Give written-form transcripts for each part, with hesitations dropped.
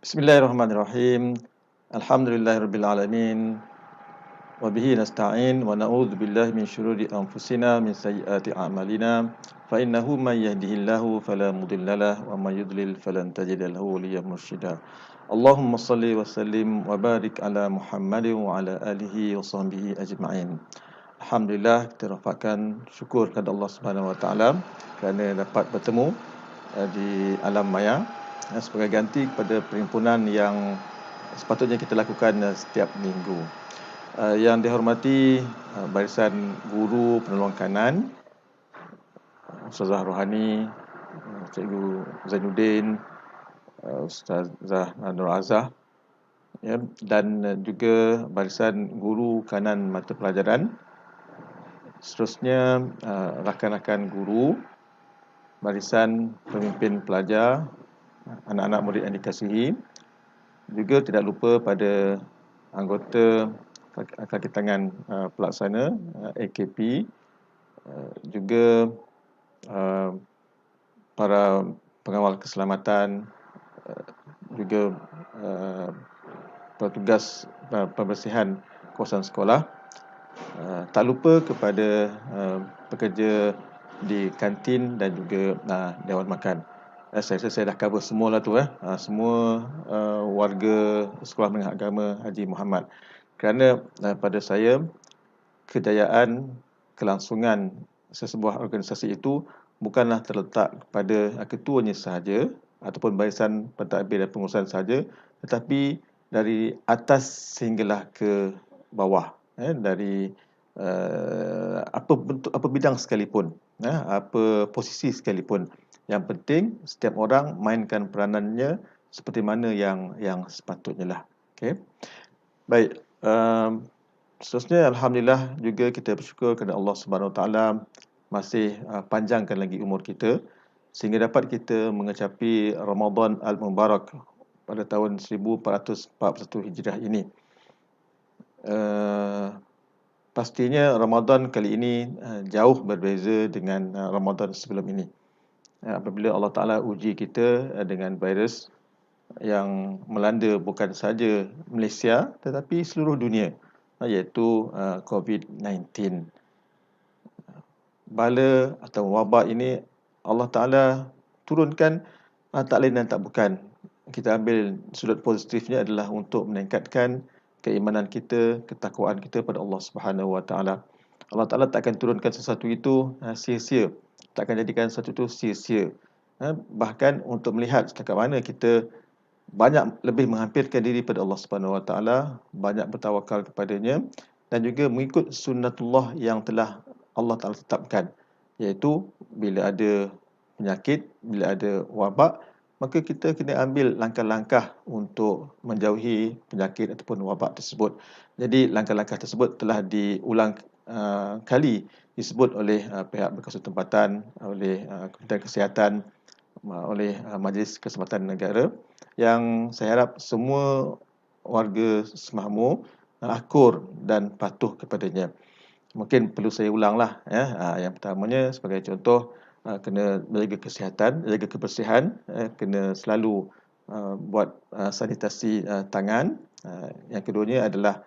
Bismillahirrahmanirrahim. Alhamdulillahirabbil alamin. Wa bihi nasta'in wa na'udzu billahi min syururi anfusina min sayyiati a'malina. Fa innahu may yahdihillahu fala mudhillalah wa may yudlil falan tajida lahu waliyyan mursyida. Allahumma shalli wa sallim wa barik ala Muhammadin wa ala alihi wa sahbihi ajma'in. Alhamdulillah, kita rafaqkan syukur kepada Allah Subhanahu wa taala kerana dapat bertemu di alam maya sebagai ganti kepada perhimpunan yang sepatutnya kita lakukan setiap minggu. Yang dihormati barisan guru penolong kanan, Ustazah Rohani, Cikgu Zainuddin, Ustazah Nur Azah, ya, dan juga barisan guru kanan mata pelajaran. Seterusnya rakan-rakan guru, barisan pemimpin pelajar, anak-anak murid yang dikasihi. Juga tidak lupa pada anggota kaki tangan pelaksana AKP, juga para pengawal keselamatan, juga petugas pembersihan kawasan sekolah. Tak lupa kepada pekerja di kantin dan juga dewan makan. Saya rasa saya dah cover semua lah tu. Semua warga Sekolah Menengah Agama Haji Muhammad. Kerana pada saya, kejayaan, kelangsungan sesebuah organisasi itu bukanlah terletak pada ketuanya sahaja ataupun barisan pentadbir dan pengurusan sahaja, tetapi dari atas sehinggalah ke bawah, dari apa bidang sekalipun, apa posisi sekalipun. Yang penting setiap orang mainkan peranannya seperti mana yang sepatutnya lah. Okay. Baik. Seterusnya, alhamdulillah juga kita bersyukur kepada Allah Subhanahu Wa Taala masih panjangkan lagi umur kita sehingga dapat kita mengecapi Ramadan Al-Mubarak pada tahun 1441 Hijrah ini. Pastinya Ramadan kali ini jauh berbeza dengan Ramadan sebelum ini. Apabila Allah Ta'ala uji kita dengan virus yang melanda bukan sahaja Malaysia tetapi seluruh dunia, iaitu COVID-19. Bala atau wabak ini Allah Ta'ala turunkan tak lain dan tak bukan. Kita ambil sudut positifnya adalah untuk meningkatkan keimanan kita, ketakwaan kita pada Allah Subhanahu Wa Ta'ala. Allah Ta'ala tak akan turunkan sesuatu itu sia-sia. Tak akan jadikan sesuatu itu sia-sia. Bahkan untuk melihat setakat mana kita banyak lebih menghampirkan diri pada Allah Subhanahu Wa Taala, banyak bertawakal kepadanya dan juga mengikut sunnatullah yang telah Allah Taala tetapkan, iaitu bila ada penyakit, bila ada wabak, maka kita kena ambil langkah-langkah untuk menjauhi penyakit ataupun wabak tersebut. Jadi langkah-langkah tersebut telah diulang kali disebut oleh pihak berkuasa tempatan, oleh Kementerian Kesihatan, oleh Majlis Keselamatan Negara, yang saya harap semua warga semahmu akur dan patuh kepadanya. Mungkin perlu saya ulanglah. Yang pertamanya sebagai contoh, kena menjaga kesihatan, jaga kebersihan, kena selalu buat sanitasi tangan. Yang keduanya adalah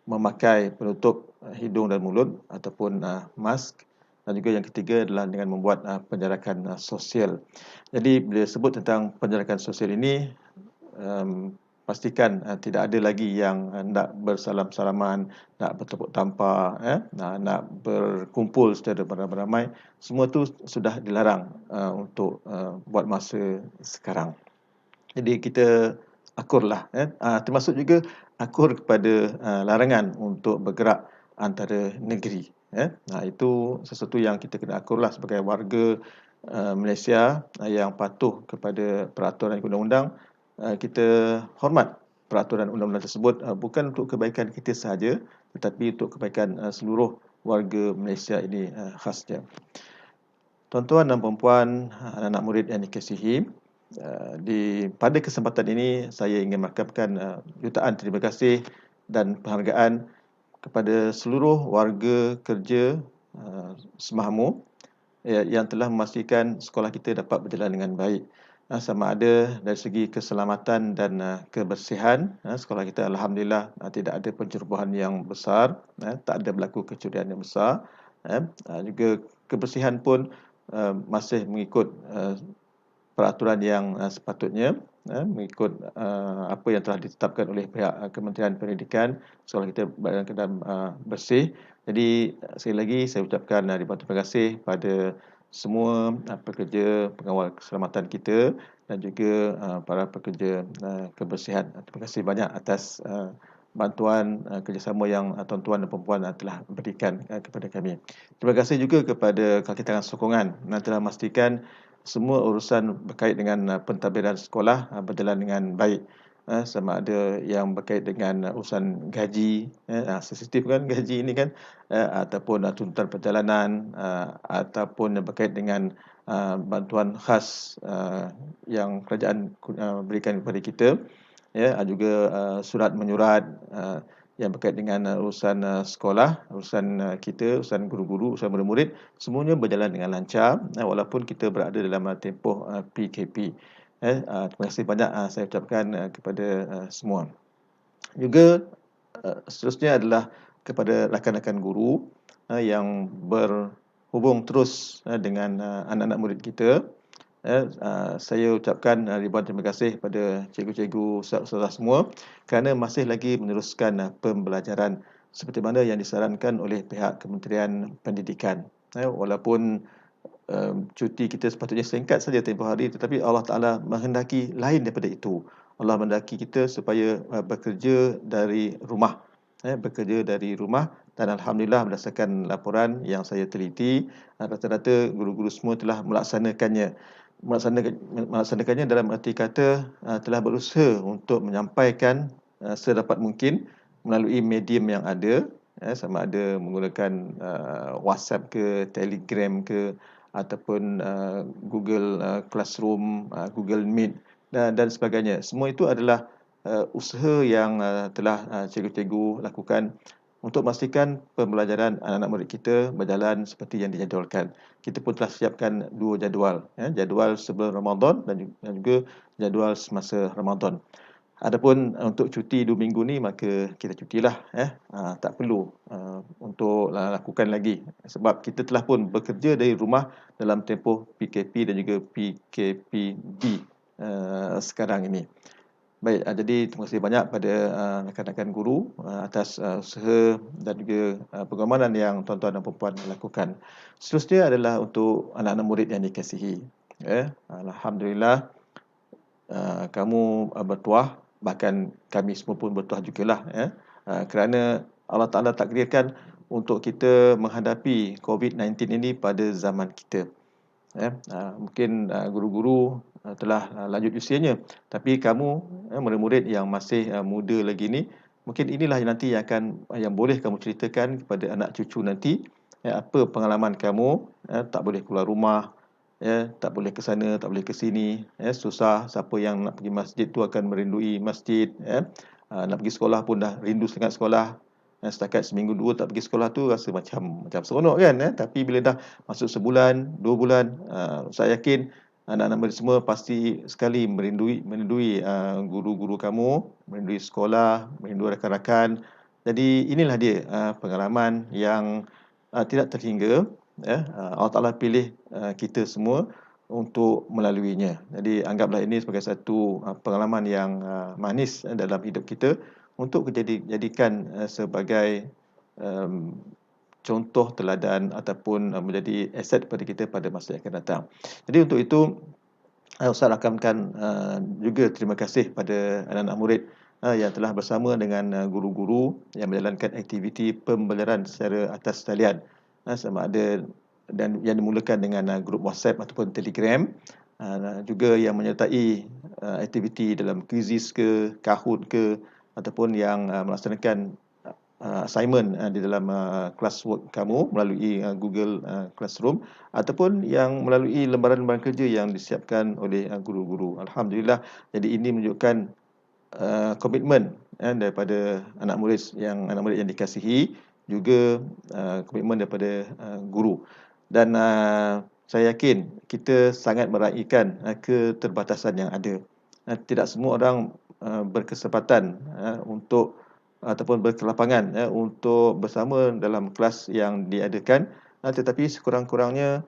memakai penutup hidung dan mulut ataupun mask. Dan juga yang ketiga adalah dengan membuat penjarakan sosial. Jadi bila sebut tentang penjarakan sosial ini, pastikan tidak ada lagi yang nak bersalam-salaman, nak bertepuk tampar, nak berkumpul secara beramai-ramai. Semua itu sudah dilarang untuk buat masa sekarang. Jadi kita akurlah, termasuk juga akur kepada larangan untuk bergerak antara negeri. Itu sesuatu yang kita kena akurlah sebagai warga Malaysia yang patuh kepada peraturan undang-undang. Kita hormat peraturan undang-undang tersebut, bukan untuk kebaikan kita sahaja tetapi untuk kebaikan seluruh warga Malaysia ini khasnya. Tuan-tuan dan puan-puan, anak-anak murid yang dikasihi, pada kesempatan ini saya ingin merakamkan jutaan terima kasih dan penghargaan kepada seluruh warga kerja semahmu yang telah memastikan sekolah kita dapat berjalan dengan baik. sama ada dari segi keselamatan dan kebersihan. Sekolah kita alhamdulillah tidak ada pencerobohan yang besar, tak ada berlaku kecurian yang besar. Juga kebersihan pun masih mengikut peraturan yang sepatutnya, mengikut apa yang telah ditetapkan oleh pihak Kementerian Pendidikan. Sekolah kita dalam keadaan bersih. Jadi sekali lagi saya ucapkan ribuan terima kasih pada semua pekerja pengawal keselamatan kita dan juga para pekerja kebersihan. Terima kasih banyak atas bantuan kerjasama yang tuan-tuan dan puan-puan telah berikan kepada kami. Terima kasih juga kepada kaki tangan sokongan yang telah memastikan semua urusan berkait dengan pentadbiran sekolah berjalan dengan baik. Sama ada yang berkait dengan urusan gaji, sensitif kan gaji ini kan, ataupun tuntutan perjalanan, ataupun yang berkait dengan bantuan khas yang kerajaan berikan kepada kita, ya, juga surat menyurat yang berkait dengan urusan sekolah, urusan kita, urusan guru-guru, urusan murid-murid, semuanya berjalan dengan lancar walaupun kita berada dalam tempoh PKP. Terima kasih banyak saya ucapkan kepada semua. Juga seterusnya adalah kepada rakan-rakan guru yang berhubung terus dengan anak-anak murid kita. Saya ucapkan ribuan terima kasih kepada cikgu-cikgu, ustaz-ustazah semua kerana masih lagi meneruskan pembelajaran seperti mana yang disarankan oleh pihak Kementerian Pendidikan. Walaupun cuti kita sepatutnya singkat saja tempoh hari, tetapi Allah Ta'ala menghendaki lain daripada itu. Allah menghendaki kita supaya bekerja dari rumah. Bekerja dari rumah dan alhamdulillah berdasarkan laporan yang saya teliti, rata-rata guru-guru semua telah melaksanakannya dalam arti kata telah berusaha untuk menyampaikan sedapat mungkin melalui medium yang ada, sama ada menggunakan WhatsApp ke, Telegram ke, ataupun Google Classroom, Google Meet dan sebagainya. Semua itu adalah usaha yang telah cikgu-cikgu lakukan untuk memastikan pembelajaran anak-anak murid kita berjalan seperti yang dijadualkan. Kita pun telah siapkan 2 jadual, jadual sebelum Ramadan dan juga jadual semasa Ramadan. Adapun untuk cuti 2 minggu ni maka kita cutilah, tak perlu untuk lakukan lagi sebab kita telah pun bekerja dari rumah dalam tempoh PKP dan juga PKPD sekarang ini. Baik, jadi terima kasih banyak pada rakan-rakan guru atas usaha dan juga pengamanan yang tuan-tuan dan puan-puan lakukan. Seterusnya adalah untuk anak-anak murid yang dikasihi. Alhamdulillah, kamu bertuah, bahkan kami semua pun bertuah jugalah, kerana Allah Ta'ala takdirkan untuk kita menghadapi COVID-19 ini pada zaman kita. Mungkin guru-guru telah lanjut usianya, tapi kamu murid-murid yang masih muda lagi ni, mungkin inilah nanti yang boleh kamu ceritakan kepada anak cucu nanti, apa pengalaman kamu, tak boleh keluar rumah, tak boleh ke sana, tak boleh ke sini, susah, siapa yang nak pergi masjid tu akan merindui masjid, nak pergi sekolah pun dah rindu sangat sekolah. Setakat seminggu 2 tak pergi sekolah tu rasa macam seronok kan, tapi bila dah masuk sebulan, 2 bulan, saya yakin anak-anak murid semua pasti sekali merindui guru-guru kamu, merindui sekolah, merindui rakan-rakan. Jadi inilah dia pengalaman yang tidak terhingga, Allah Ta'ala pilih kita semua untuk melaluinya. Jadi anggaplah ini sebagai satu pengalaman yang manis dalam hidup kita untuk jadikan sebagai contoh teladan ataupun menjadi aset kepada kita pada masa yang akan datang. Jadi untuk itu Ustaz rakamkan juga terima kasih pada anak-anak murid yang telah bersama dengan guru-guru yang menjalankan aktiviti pembelajaran secara atas talian, sama ada dan yang dimulakan dengan grup WhatsApp ataupun Telegram, juga yang menyertai aktiviti dalam quizis ke, Kahoot ke, ataupun yang melaksanakan assignment di dalam classwork kamu melalui Google Classroom, ataupun yang melalui lembaran-lembaran kerja yang disiapkan oleh guru-guru. Alhamdulillah, jadi ini menunjukkan komitmen daripada anak murid yang dikasihi, juga komitmen daripada guru. Dan saya yakin kita sangat meraihkan keterbatasan yang ada. Tidak semua orang berkesempatan untuk ataupun berkelapangan untuk bersama dalam kelas yang diadakan, tetapi sekurang-kurangnya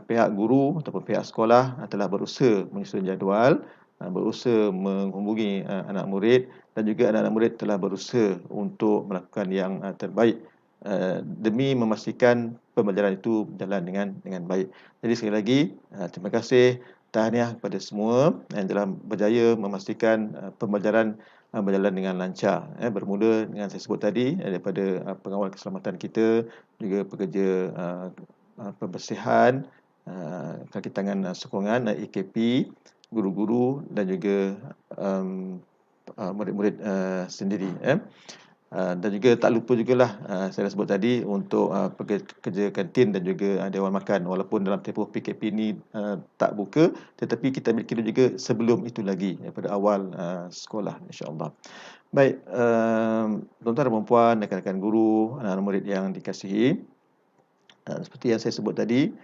pihak guru ataupun pihak sekolah telah berusaha menyusun jadual, berusaha menghubungi anak murid, dan juga anak-anak murid telah berusaha untuk melakukan yang terbaik demi memastikan pembelajaran itu berjalan dengan baik. Jadi sekali lagi, terima kasih, tahniah kepada semua yang telah berjaya memastikan pembelajaran berjalan dengan lancar. Bermula dengan saya sebut tadi, daripada pengawal keselamatan kita, juga pekerja pembersihan, kaki tangan sokongan, AKP, guru-guru dan juga murid-murid sendiri. Dan juga tak lupa jugalah saya dah sebut tadi untuk pekerja kantin dan juga dewan makan, walaupun dalam tempoh PKP ni tak buka, tetapi kita ambil kira juga sebelum itu lagi, daripada awal sekolah, insya-Allah. Baik, tuan-tuan dan puan-puan, rakan-rakan guru, anak-anak murid yang dikasihi, seperti yang saya sebut tadi,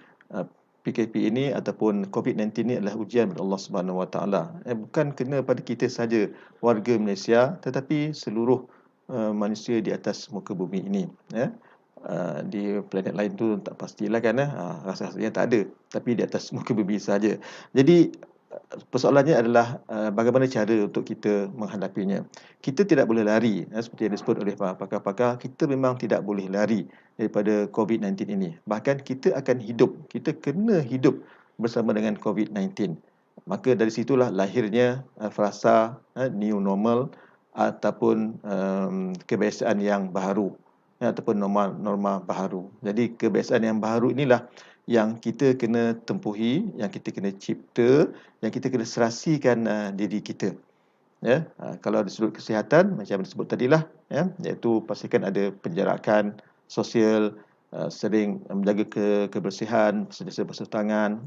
PKP ini ataupun COVID-19 ini adalah ujian dari Allah Subhanahu Wa Taala. Bukan kena pada kita saja, warga Malaysia, tetapi seluruh manusia di atas muka bumi ini. Di planet lain tu tak pastilah kan, rasa-rasanya tak ada, tapi di atas muka bumi saja. Jadi persoalannya adalah bagaimana cara untuk kita menghadapinya. Kita tidak boleh lari, seperti yang disebut oleh pakar-pakar, kita memang tidak boleh lari daripada COVID-19 ini. Bahkan kita akan hidup, kita kena hidup bersama dengan COVID-19. Maka dari situlah lahirnya frasa new normal ataupun kebiasaan yang baru, ataupun norma baharu. Jadi kebiasaan yang baru inilah yang kita kena tempuhi, yang kita kena cipta, yang kita kena serasikan diri kita. Kalau dari sudut kesihatan, macam yang disebut tadilah, iaitu pastikan ada penjarakan sosial, sering menjaga kebersihan, sentiasa basuh tangan,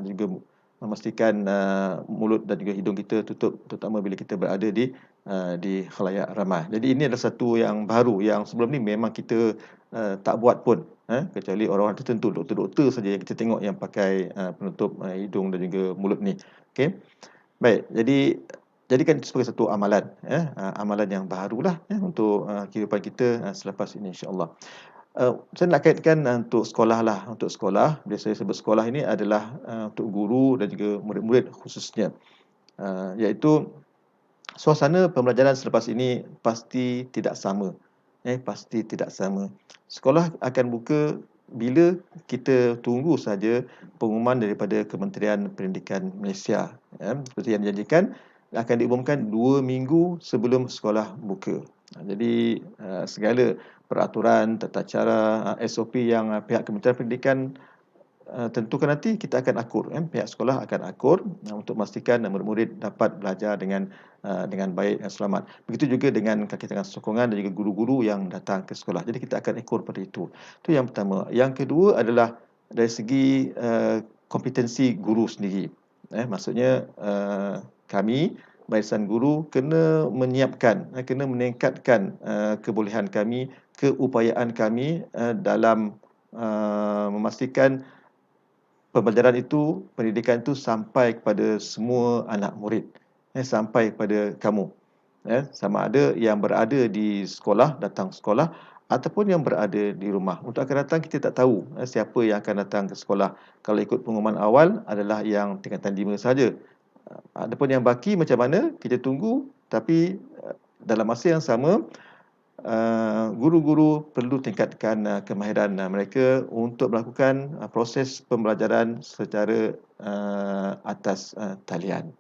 juga memastikan mulut dan juga hidung kita tutup, terutama bila kita berada di khalayak ramai. Jadi ini adalah satu yang baru, yang sebelum ni memang kita tak buat pun, kecuali orang-orang tertentu, doktor-doktor saja yang kita tengok yang pakai penutup hidung dan juga mulut ni. Okey. Baik, jadi jadikan itu sebagai satu amalan, amalan yang barulah untuk kehidupan kita selepas ini, insya-Allah. Saya nak kaitkan untuk sekolah lah. Untuk sekolah, bila saya sebut sekolah ini adalah untuk guru dan juga murid-murid khususnya. Iaitu suasana pembelajaran selepas ini pasti tidak sama. Pasti tidak sama. Sekolah akan buka bila kita tunggu saja pengumuman daripada Kementerian Pendidikan Malaysia. Seperti yang dijanjikan, akan diumumkan 2 minggu sebelum sekolah buka. Jadi segala peraturan, tata cara, SOP yang pihak Kementerian Pendidikan tentukan nanti, kita akan akur, pihak sekolah akan akur untuk memastikan murid-murid dapat belajar dengan baik dan selamat. Begitu juga dengan kaki tangan sokongan dan juga guru-guru yang datang ke sekolah. Jadi kita akan akur pada itu. Itu yang pertama. Yang kedua adalah dari segi kompetensi guru sendiri. Maksudnya kami barisan guru kena menyiapkan, kena meningkatkan kebolehan kami, keupayaan kami dalam memastikan pembelajaran itu, pendidikan itu sampai kepada semua anak murid, sampai kepada kamu. Sama ada yang berada di sekolah, datang sekolah, ataupun yang berada di rumah. Untuk akan datang, kita tak tahu siapa yang akan datang ke sekolah. Kalau ikut pengumuman awal adalah yang tingkatan 5 saja. Adapun yang baki macam mana, kita tunggu. Tapi dalam masa yang sama, guru-guru perlu tingkatkan kemahiran mereka untuk melakukan proses pembelajaran secara atas talian.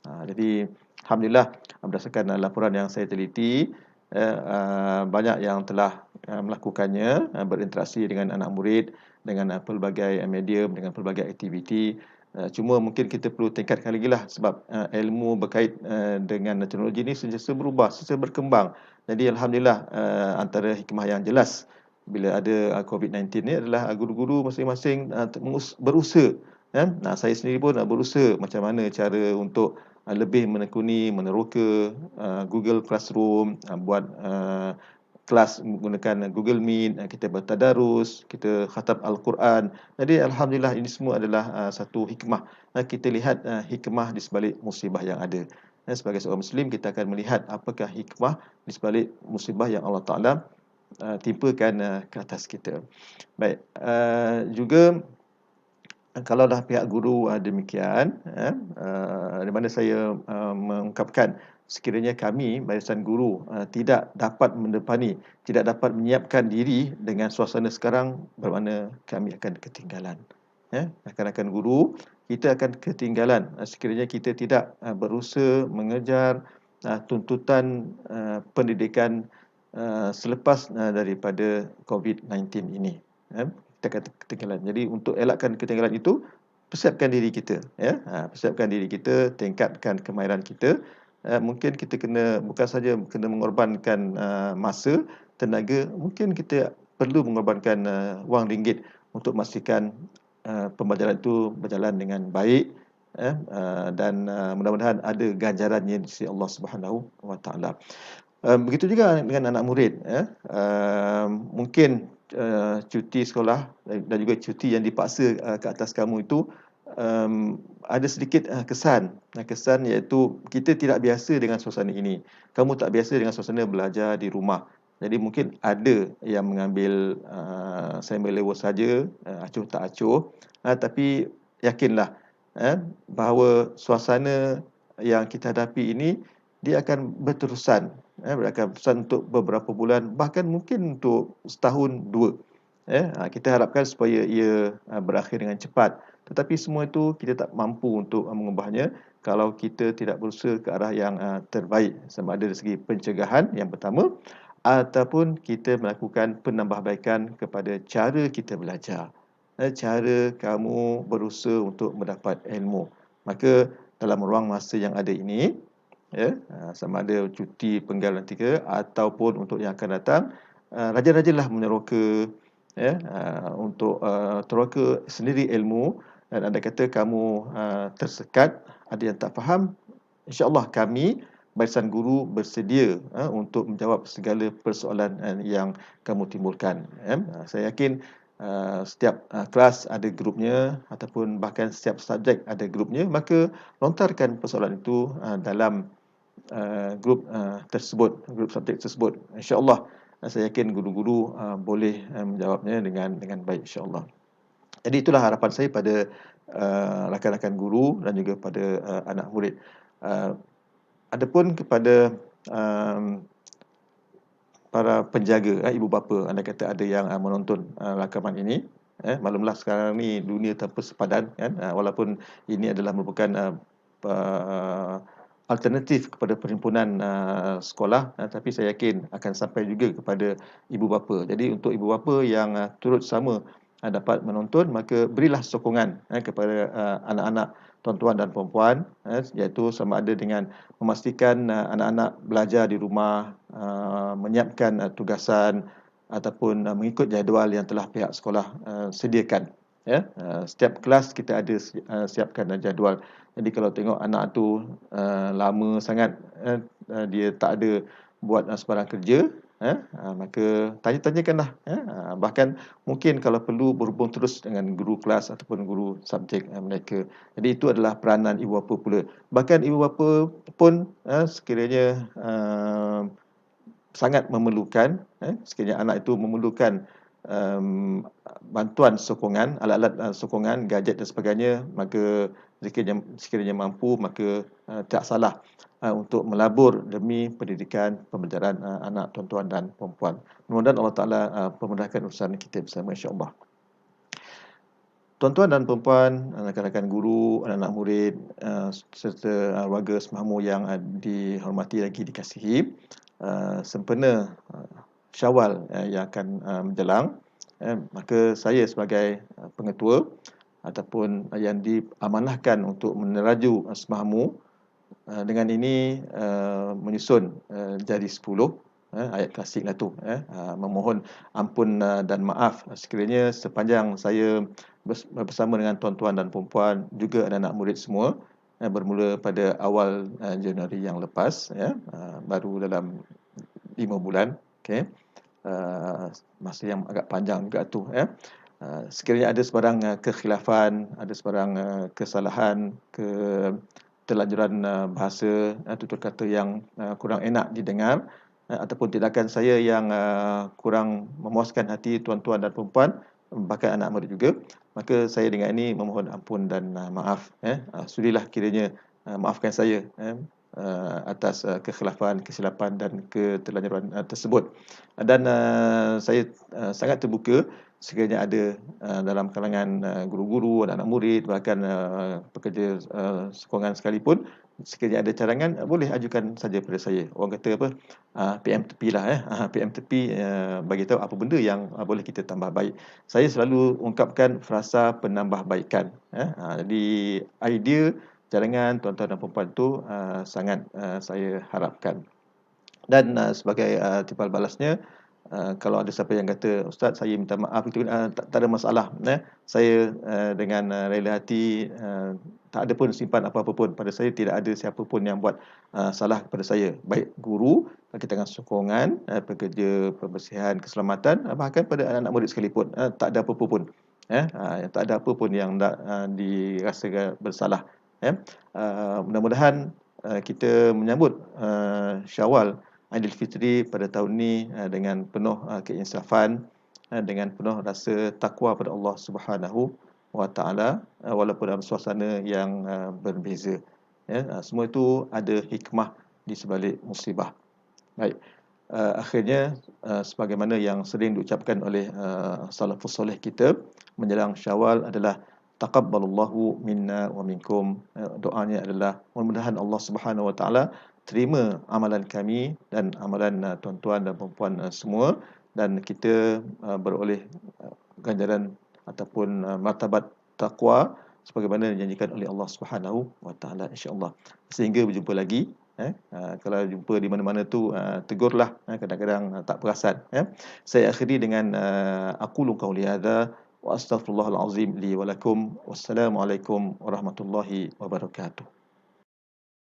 Jadi alhamdulillah, berdasarkan laporan yang saya teliti, banyak yang telah melakukannya, berinteraksi dengan anak murid, dengan pelbagai medium, dengan pelbagai aktiviti. Cuma mungkin kita perlu tingkatkan lagi lah, sebab ilmu berkait dengan teknologi ini sentiasa berubah, sentiasa berkembang. Jadi alhamdulillah, antara hikmah yang jelas bila ada COVID-19 ni adalah guru-guru masing-masing berusaha. Saya sendiri pun berusaha macam mana cara untuk lebih menekuni, meneroka Google Classroom, buat kelas menggunakan Google Meet, kita bertadarus, kita khatam Al-Quran. Jadi alhamdulillah ini semua adalah satu hikmah. Kita lihat hikmah di sebalik musibah yang ada. Sebagai seorang Muslim, kita akan melihat apakah hikmah di sebalik musibah yang Allah Ta'ala timpakan ke atas kita. Baik, juga kalau dah pihak guru demikian, di mana saya mengungkapkan sekiranya kami barisan guru tidak dapat mendepani, tidak dapat menyiapkan diri dengan suasana sekarang, bermakna kami akan ketinggalan. Rakan-rakan guru, kita akan ketinggalan sekiranya kita tidak berusaha mengejar tuntutan pendidikan selepas daripada COVID-19 ini. Kita akan ketinggalan. Jadi untuk elakkan ketinggalan itu, persiapkan diri kita, persiapkan diri kita, tingkatkan kemahiran kita. Mungkin kita bukan saja kena mengorbankan masa, tenaga, mungkin kita perlu mengorbankan wang ringgit untuk memastikan pembelajaran itu berjalan dengan baik, dan mudah-mudahan ada ganjarannya di sisi Allah Subhanahu Wa Taala. Begitu juga dengan anak murid, mungkin cuti sekolah dan juga cuti yang dipaksa ke atas kamu itu ada sedikit kesan iaitu kita tidak biasa dengan suasana ini. Kamu tak biasa dengan suasana belajar di rumah. Jadi mungkin ada yang mengambil semi-level saja, acuh tak acuh, tapi yakinlah bahawa suasana yang kita hadapi ini dia akan berterusan, akan berterusan untuk beberapa bulan, bahkan mungkin untuk setahun, dua. Kita harapkan supaya ia berakhir dengan cepat. Tetapi semua itu kita tak mampu untuk mengubahnya kalau kita tidak berusaha ke arah yang terbaik, sama ada dari segi pencegahan yang pertama, ataupun kita melakukan penambahbaikan kepada cara kita belajar, cara kamu berusaha untuk mendapat ilmu. Maka dalam ruang masa yang ada ini, sama ada cuti penggal nanti ke ataupun untuk yang akan datang, rajin-rajinlah meneroka, untuk teroka sendiri ilmu. Dan andai kata kamu tersekat, ada yang tak faham, insya-Allah kami barisan guru bersedia untuk menjawab segala persoalan yang kamu timbulkan. Saya yakin setiap kelas ada grupnya, ataupun bahkan setiap subjek ada grupnya, maka lontarkan persoalan itu dalam grup tersebut, grup subjek tersebut. Insya-Allah saya yakin guru-guru boleh menjawabnya dengan baik, insya-Allah. Jadi itulah harapan saya pada rakan-rakan guru dan juga pada anak murid. Adapun kepada para penjaga, ibu bapa, andai kata ada yang menonton rakaman ini, maklumlah sekarang ni dunia tanpa sepadan, kan, walaupun ini adalah merupakan alternatif kepada perhimpunan sekolah, tapi saya yakin akan sampai juga kepada ibu bapa. Jadi untuk ibu bapa yang turut sama dapat menonton, maka berilah sokongan kepada anak-anak tuan-tuan dan puan-puan, iaitu sama ada dengan memastikan anak-anak belajar di rumah, menyiapkan tugasan ataupun mengikut jadual yang telah pihak sekolah sediakan. Setiap kelas kita ada siapkan jadual. Jadi kalau tengok anak tu lama sangat dia tak ada buat sebarang kerja, maka tanya-tanyakanlah. Bahkan mungkin kalau perlu berhubung terus dengan guru kelas ataupun guru subjek mereka. Jadi itu adalah peranan ibu bapa pula. Bahkan ibu bapa pun sekiranya sangat memerlukan, sekiranya anak itu memerlukan bantuan sokongan, alat-alat sokongan, gadget dan sebagainya, maka sekiranya mampu, maka tak salah untuk melabur demi pendidikan pembelajaran anak tuan-tuan dan puan-puan. Mudah-mudahan Allah Ta'ala memudahkan urusan kita bersama, insya-Allah. Tuan-tuan dan puan-puan, rakan-rakan guru, anak-anak murid, serta warga semahamu yang dihormati lagi dikasihi, sempena Syawal yang akan menjelang, maka saya sebagai pengetua ataupun yang diamanahkan untuk meneraju semahamu, dengan ini menyusun jari 10, ayat klasik lah tu, memohon ampun dan maaf sekiranya sepanjang saya bersama dengan tuan-tuan dan puan-puan, juga anak-anak murid semua, bermula pada awal Januari yang lepas, baru dalam 5 bulan, okey, masa yang agak panjang juga tu ya. Sekiranya ada sebarang kekhilafan, ada sebarang kesalahan, terlanjuran bahasa, tutur kata yang kurang enak didengar, ataupun tindakan saya yang kurang memuaskan hati tuan-tuan dan puan-puan, bahkan anak murid juga, maka saya dengan ini memohon ampun dan maaf. Sudilah kiranya maafkan saya atas kekhilafan, kesilapan dan keterlanjuran tersebut. Dan saya sangat terbuka sekiranya ada dalam kalangan guru-guru, anak-anak murid, bahkan pekerja sokongan sekalipun, sekiranya ada cadangan, boleh ajukan saja pada saya. Orang kata apa, PM tepi lah. PM tepi bagi tahu apa benda yang boleh kita tambah baik. Saya selalu ungkapkan frasa penambahbaikan. Jadi idea cadangan tuan-tuan dan puan-puan tu sangat saya harapkan. Dan sebagai timbal balasnya, kalau ada siapa yang kata, "Ustaz, saya minta maaf," itu tak ada masalah. Saya dengan rela hati, tak ada pun simpan apa-apa pun. Pada saya tidak ada siapa pun yang buat salah kepada saya. Baik guru, kalangan sokongan, pekerja pembersihan keselamatan, bahkan pada anak-anak murid sekalipun. Tak ada apa-apa pun. Tak ada apa pun yang dirasakan bersalah. Mudah-mudahan kita menyambut Syawal Aidilfitri pada tahun ini dengan penuh keinsafan, dengan penuh rasa takwa pada Allah Subhanahu wa taala, walaupun dalam suasana yang berbeza. Semua itu ada hikmah di sebalik musibah. Baik. Akhirnya sebagaimana yang sering diucapkan oleh salafus soleh kita menjelang Syawal adalah taqabbalallahu minna wa minkum. Doanya adalah mudah-mudahan Allah Subhanahu wa taala terima amalan kami dan amalan tuan-tuan dan puan-puan semua, dan kita beroleh ganjaran ataupun martabat taqwa sebagaimana dijanjikan oleh Allah Subhanahu wa taala, insya-Allah. Sehingga berjumpa lagi. Kalau jumpa di mana-mana tu tegurlah, kadang-kadang tak perasan. Saya akhiri dengan aqulu qauli hadza wa astaghfirullahal azim li wa lakum. Wassalamualaikum warahmatullahi wabarakatuh.